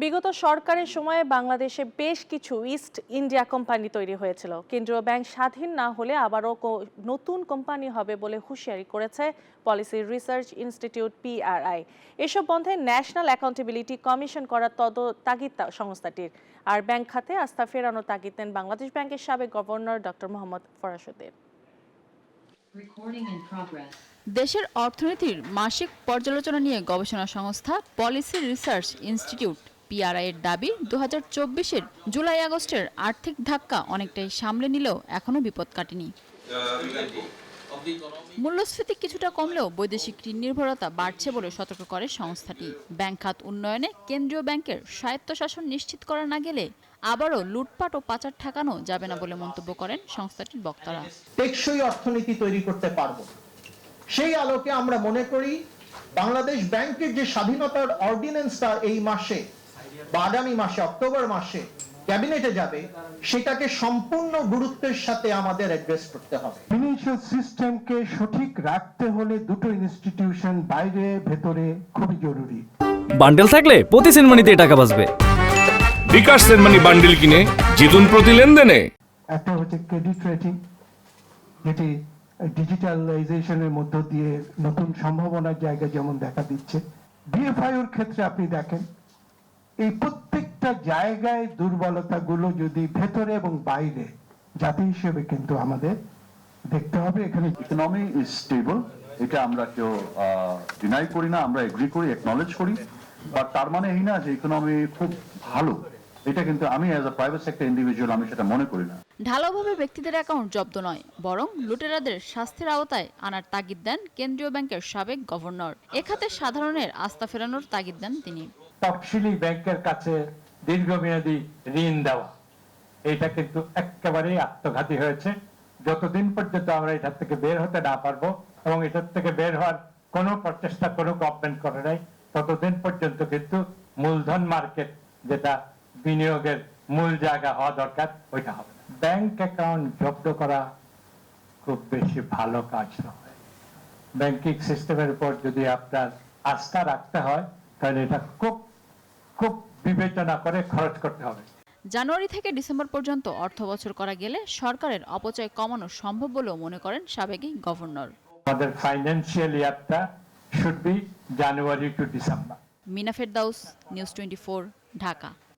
বিগত সরকারের সময়ে বাংলাদেশে বেশ কিছু ইস্ট ইন্ডিয়া কোম্পানি তৈরি হয়েছিল। কেন্দ্রীয় ব্যাংক স্বাধীন না হলে আবারও নতুন কোম্পানি হবে বলে হুঁশিয়ারি করেছে পলিসি রিসার্চ ইনস্টিটিউট PRI। এসব বন্ধে ন্যাশনাল অ্যাকাউন্টেবিলিটি কমিশন করার তাগিদ সংস্থাটির। আর ব্যাংক খাতে আস্থা ফেরানোর তাগিদ দেন বাংলাদেশ ব্যাংকের সাবেক গভর্নর ডক্টর মোহাম্মদ ফরাসুদ্দিন। দেশের অর্থনীতির মাসিক পর্যালোচনা নিয়ে গবেষণা সংস্থা পলিসি রিসার্চ ইনস্টিটিউট PRI এর দাবি 2024-এর জুলাই আগস্টের আর্থিক ধাক্কা অনেকটাই সামলে নিলেও এখনো বিপদ কাটেনি। মূল্যস্ফীতি কিছুটা কমলেও বৈদেশিক ঋণ নির্ভরতা বাড়ছে বলে সতর্ক করে সংস্থাটি। ব্যাংক খাত উন্নয়নে কেন্দ্রীয় ব্যাংকের স্বায়ত্তশাসন নিশ্চিত করা না গেলে আবারও লুটপাট ও পাচার ঠেকানো যাবে না বলে মন্তব্য করেন সংস্থাটির বক্তারা। টেকসই অর্থনীতি তৈরি করতে পারবো, সেই আলোকে আমরা মনে করি বাংলাদেশ ব্যাংকের যে স্বাধীনতার অর্ডিন্যান্সটা এই মাসে বা আগামী মাসে অক্টোবর মাসে ক্যাবিনেটে যাবে, সেটাকে সম্পূর্ণ গুরুত্বের সাথে আমাদের অ্যাড্রেস করতে হবে। ফিনান্সিয়াল সিস্টেমকে সঠিক রাখতে হলে দুটো ইনস্টিটিউশন বাইরে ভেতরে খুবই জরুরি। বান্ডেল থাকলে প্রতি সেনমানিতে টাকা বাঁচবে। বিকাশ সেনমানি বান্ডেল কিনে জিতুন প্রতি লেনদেনে। একটা হচ্ছে ক্রেডিট রেটিং, যেটি ডিজিটালাইজেশনের মধ্য দিয়ে নতুন সম্ভাবনার জায়গা যেমন দেখা দিচ্ছে। DFI এর ক্ষেত্রে আপনি দেখেন এই প্রত্যেকটা জায়গায় দুর্বলতাগুলো যদি ভেতরে এবং বাইরে জাতি হিসেবে কিন্তু আমাদের দেখতে হবে। এখানে ইকোনমি ইজ স্টেবল, এটা আমরা কেউ ডিনাই করি না, আমরা এগ্রি করি, একনলেজ করি, বাট তার মানে এই না যে ইকোনমি খুব ভালো। এটা কিন্তু আমি as a private sector individual আমি সেটা মনে করি না। ঢালাওভাবে ব্যক্তিদের অ্যাকাউন্ট জব্দ নয়, বরং লুটেরাদের শাস্তির আওতায় আনার তাগিদ দেন কেন্দ্রীয় ব্যাংকের সাবেক গভর্নর। এখাতে সাধারণের আস্থা ফেরানোর তাগিদ দেন তিনি। তফসিলি ব্যাংকের কাছে দীর্ঘমেয়াদী ঋণ দেওয়া, এটা কিন্তু একেবারেই আত্মঘাতী হয়েছে। যতদিন পর্যন্ত আমরা এটার থেকে বের হতে না পারবো এবং এটার থেকে বের হওয়ার কোনো প্রচেষ্টা কোনো গভর্নমেন্ট করে নাই, ততদিন পর্যন্ত কিন্তু মূলধন মার্কেট, যেটা বিনিয়োগের মূল জায়গা হওয়া দরকার, ওইটা হবে। ব্যাংক অ্যাকাউন্ট জব্দ করা খুব বেশি ভালো কাজ নয়। ব্যাংকিং সিস্টেমের উপর যদি আপনার আস্থা রাখতে হয় তাহলে এটা খুব খুব বিবেচনা করে খরচ করতে হবে। জানুয়ারি থেকে ডিসেম্বর পর্যন্ত অর্থ বছর করা গেলে সরকারের অপচয় কমানো সম্ভব বলেও মনে করেন সাবেক গভর্নর। আমাদের ফাইন্যান্সিয়াল ইয়ারটা should be January to December. Mina Ferdous, news 24, Dhaka.